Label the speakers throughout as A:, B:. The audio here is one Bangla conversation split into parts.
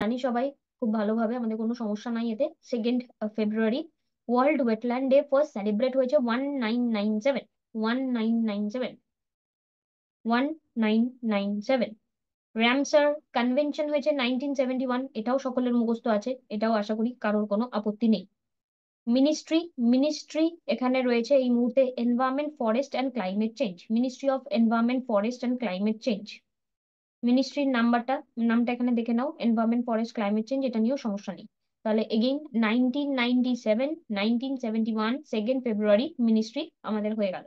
A: জানি সবাই খুব ভালোভাবে, আমাদের কোনো সমস্যা নাই এতে। 2 February world wetland day first celebrate হয়েছে 1997। 1997, 1997। র্যামসার কনভেনশন হয়েছে 1971, এটাও সকলের মুখস্থ আছে, এটাও আশা করি কারোর কোনো আপত্তি নেই। মিনিস্ট্রি, মিনিস্ট্রি এখানে রয়েছে এই মুহূর্তে environment, forest and climate change, ministry of environment, forest and climate change. মিনিস্ট্রির নামটা এখানে দেখে নাও, এনভায়রনমেন্ট, ফরেস্ট, ক্লাইমেট চেঞ্জ, এটা নিয়েও সমস্যা নেই। তাহলে এগেইন 1997, 1971, 2 ফেব্রুয়ারি মিনিস্ট্রি আমাদের হয়ে গেল।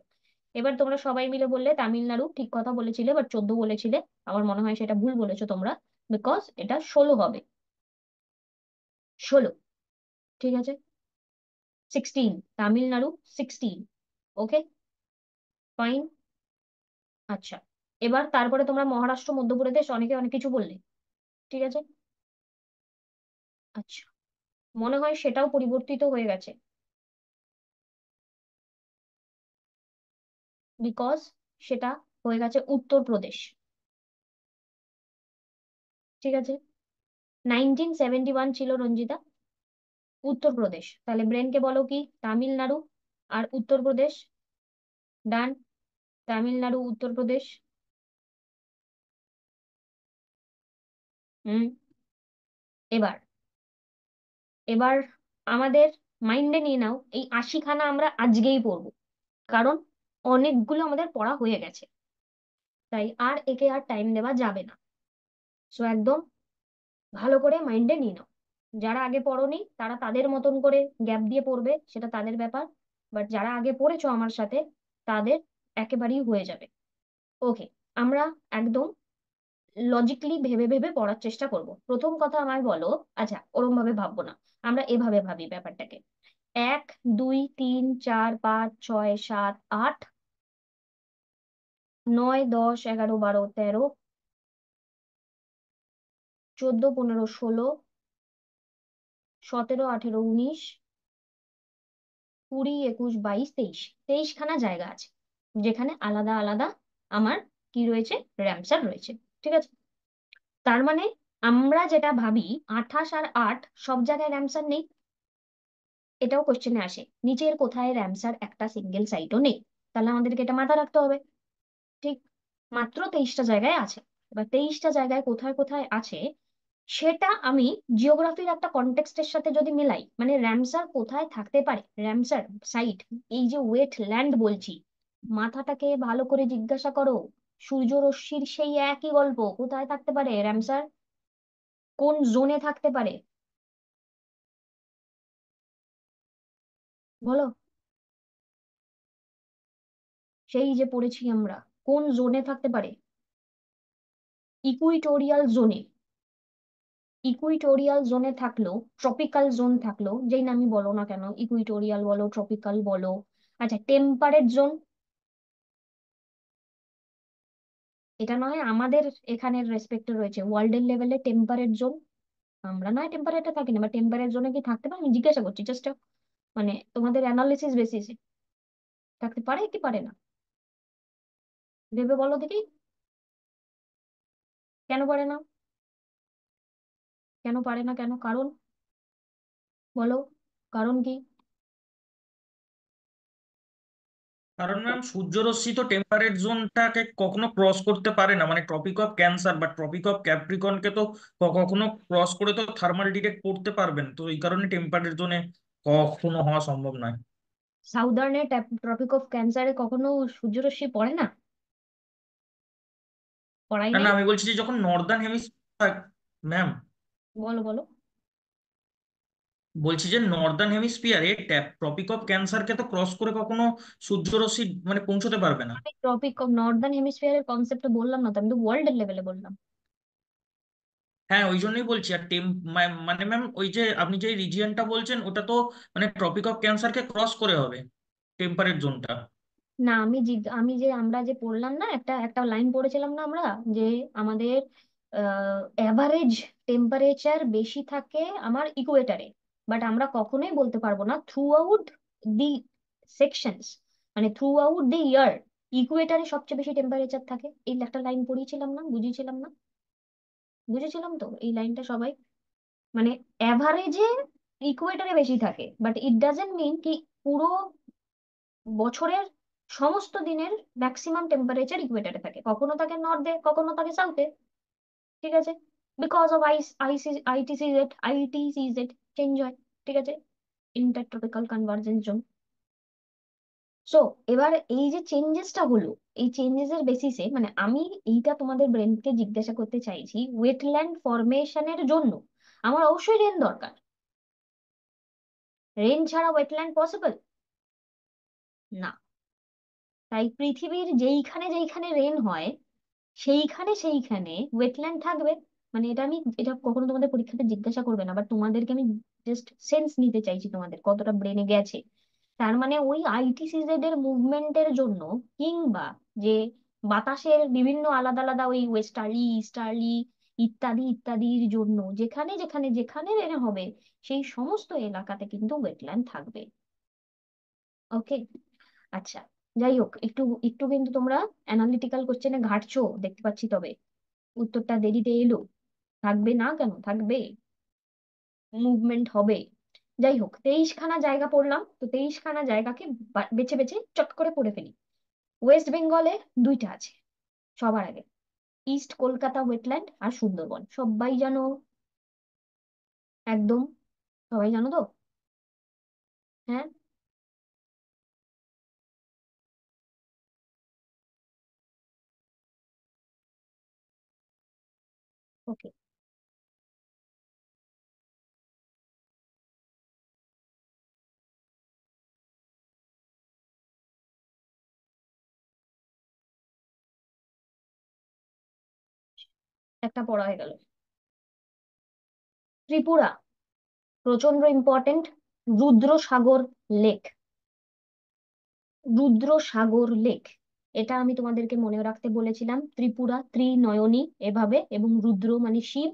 A: এবার তোমরা সবাই মিলে বললে তামিলনাড়ু, ঠিক কথা বলেছিলে, বাট 14 বলেছিলে। আমার মনে হয় সেটা ভুল বলেছো তোমরা, বিকজ এটা 16 হবে। 16, ঠিক আছে। 16, তামিলনাড়ু 16। ওকে, ফাইন। আচ্ছা, এবার তারপরে তোমরা মহারাষ্ট্র, মধ্যপ্রদেশ, অনেকে অনেক কিছু বললে, ঠিক আছে। আচ্ছা, মনে হয় সেটাও পরিবর্তিত হয়ে গেছে, বিকজ সেটা হয়ে গেছে উত্তরপ্রদেশ, ঠিক আছে। 1971 ছিল রঞ্জিতা, উত্তরপ্রদেশ। তাহলে ব্রেনকে বলো কি, তামিলনাড়ু আর উত্তরপ্রদেশ। ডান, তামিলনাড়ু, উত্তরপ্রদেশ। হুম। এবার এবার আমাদের মাইন্ডে নিয়ে নাও, এই 80খানা আমরা আজকেই পড়বো, কারণ অনেকগুলো আমাদের পড়া হয়ে গেছে, তাই আর একে আর টাইম দেওয়া যাবে না। সো একদম ভালো করে মাইন্ডে নিয়ে নাও। যারা আগে পড়োনি তারা তাদের মতন করে গ্যাপ দিয়ে পড়বে, সেটা তাদের ব্যাপার। বাট যারা আগে পড়েছো আমার সাথে, তাদের একেবারেই হয়ে যাবে। ওকে, আমরা একদম লজিক্যালি ভেবে ভেবে পড়ার চেষ্টা করব। প্রথম কথা আমায় বলো, আচ্ছা ওরম ভাবে ভাববো না, আমরা এভাবে ভাবি ব্যাপারটাকে। 1, 2, 3, 4, 5, 6, 7, 8, 9, 10, 11, 12, 13, 14, 15, 16, 17, 18, 19, 20, 21, 22, 23। 23খানা জায়গা আছে যেখানে আলাদা আলাদা আমার কি রয়েছে, র্যামসার রয়েছে, ঠিক আছে। তার মানে আমরা যেটা ভাবি 28 আর 8 সব জায়গায় র্যামসার নেই, এটাও কোশ্চেনে আসে, নিচের কোথায় র্যামসার একটা সিঙ্গেল সাইটও নেই। তাহলে আমাদেরকে এটা মাথায় রাখতে হবে, ঠিক। মাত্র 23টা জায়গায় আছে। এবার 23টা জায়গায় কোথায় কোথায় আছে সেটা আমি জিওগ্রাফির একটা কনটেক্সটের সাথে যদি মিলাই, মানে র্যামসার কোথায় থাকতে পারে, র্যামসার সাইট, এই যে ওয়েট ল্যান্ড বলছি, মাথাটাকে ভালো করে জিজ্ঞাসা করো। সূর্য রশ্মির সেই একই গল্প, কোথায় থাকতে পারে র্যামসার, কোন জোনে থাকতে পারে, বলো। সেই যে পড়েছি আমরা, কোন জোনে থাকতে পারে, ইকুইটোরিয়াল জোনে। ইকুইটোরিয়াল জোনে থাকলো, ট্রপিক্যাল জোন থাকলো, যেই নামই বলো না কেন, ইকুইটোরিয়াল বলো, ট্রপিক্যাল বলো। আচ্ছা, টেম্পারেট জোন, এটা নয় আমাদের এখানের রেসপেক্টে রয়েছে, ওয়ার্ল্ডের লেভেলে টেম্পারেট জোন। আমরা নয় টেম্পারেটে থাকি না, বা টেম্পারেট জোনে কি থাকতে পারে, আমি জিজ্ঞাসা করছি জাস্ট, মানে তোমাদের অ্যানালিসিস বেসিসে থাকতে পারে কি পারে না, ভেবে বলো দেখি। কেন পারে না, কেন পারে না, কেন, কারণ বলো, কারণ কি।
B: কারণ ম্যাম সূর্যরশ্মি তো টেম্পারেট জোনটাকে কখনো ক্রস করতে পারে না, মানে ট্রপিক অফ ক্যান্সার বা ট্রপিক অফ ক্যাপ্রিকনকে তো কখনো ক্রস করে তো থার্মাল ডিটেক্ট করতে পারবেন, তো এই কারণে টেম্পারেট জোনে কখনো হওয়া সম্ভব নয়।
A: সাউদার্নে ট্রপিক অফ ক্যান্সারে কখনো সূর্যরশ্মি পড়ে না, পড়াই
B: না না,
A: নাই।
B: আমি বলছি যে যখন নর্দার্ন হেমিস্ফিয়ার, ম্যাম
A: বলো বলো।
B: বলছি যে নর্দার্ন হেমিস্ফিয়ারে ট্রপিক অফ ক্যান্সারকে তো ক্রস করে কখনো সূর্যরশ্মি মানে পৌঁছতে পারবে না।
A: আমি ট্রপিক অফ নর্দার্ন হেমিস্ফিয়ারের কনসেপ্টটা বললাম না তো, আমি তো ওয়ার্ল্ডের লেভেলে বললাম।
B: হ্যাঁ, ওই জন্যই বলছি। আর মানে ম্যাম ওই যে আপনি যে রিজিয়নটা বলছেন ওটা তো মানে ট্রপিক অফ ক্যান্সারকে ক্রস করে হবে টেম্পারেট জোনটা।
A: না, আমি যে আমরা যে পড়লাম না, একটা একটা লাইন পড়েছিলাম না আমরা, যে আমাদের অ্যাভারেজ টেম্পারেচার বেশি থাকে আমার ইকুয়েটারে, বাট আমরা কখনোই বলতে পারবো না থ্রু আউট দি সেকশনস, মানে থ্রু আউট দি ইয়ার ইকুয়েটারে সবচেয়ে বেশি টেম্পারেচার থাকে। এই একটা লাইন পড়িয়েছিলাম না, বুঝিয়েছিলাম না, বুঝেছিলাম তো এই লাইনটা সবাই। মানে অ্যাভারেজে ইকুয়েটরে বেশি থাকে, বাট ইট ডাজেন্ট মিন কি পুরো বছরের সমস্ত দিনের ম্যাক্সিমাম টেম্পারেচার ইকুয়েটরে থাকে। কখনো থাকে নর্থে, কখনো থাকে সাউথে। ঠিক আছে? বিকজ অফ আইটিসিজেড, আইটিসিজেড চেঞ্জ হয়। ঠিক আছে? ইন্টারট্রপিক্যাল কনভার্জেন্স জোন। সো এবার এই যে চেঞ্জেসটা হলো, এই চেঞ্জেস এর বেসিসে মানে আমি এইটা তোমাদের ব্রেনকে জিজ্ঞাসা করতে চাইছি, ওয়েটল্যান্ড ফরমেশনের জন্য আমার অবশ্যই রেন দরকার। রেন ছাড়া ওয়েটল্যান্ড পসিবল না। তাই পৃথিবীর যেইখানে যেইখানে রেন হয় সেইখানে সেইখানে ওয়েটল্যান্ড থাকবে। মানে এটা কখনো তোমাদের পরীক্ষাতে জিজ্ঞাসা করবে না, বাট তোমাদেরকে আমি জাস্ট সেন্স নিতে চাইছি তোমাদের কতটা ব্রেনে গেছে। তার মানে ওই আইটিসিজেড এর মুভমেন্টের জন্য, কিংবা যে বাতাসের বিভিন্ন আলাদা আলাদা ওই ওয়েস্টার্লি ইস্টার্লি ইত্যাদি ইত্যাদির জন্য যেখানে যেখানে যেখানে রেনে হবে সেই সমস্ত এলাকাতে কিন্তু ওয়েটল্যান্ড থাকবে। ওকে। আচ্ছা, যাই হোক, একটু একটু কিন্তু তোমরা অ্যানালিটিক্যাল কোশ্চেনে ঘাটছো দেখতে পাচ্ছি, তবে উত্তরটা দেরিতে এলো। থাকবে না কেন, থাকবে, মুভমেন্ট হবে। যাই হোক, 23খানা জায়গা পড়লাম, তো 23খানা জায়গাকে বেছে বেছে চট করে পড়ে ফেলি। ওয়েস্ট বেঙ্গলে দুইটা আছে সবার আগে, ইস্ট কলকাতা ওয়েটল্যান্ড আর সুন্দরবন, সবাই জানো একদম, সবাই জানো তো? হ্যাঁ। ওকে, একটা পড়া হয়ে গেল। ত্রিপুরা, প্রচন্ড important, Rudrasagar lake. Rudrasagar lake, এটা আমি তোমাদেরকে মনে রাখতে বলেছিলাম। ত্রিপুরা ত্রিনয়নী এভাবে, এবং রুদ্র মানে শিব,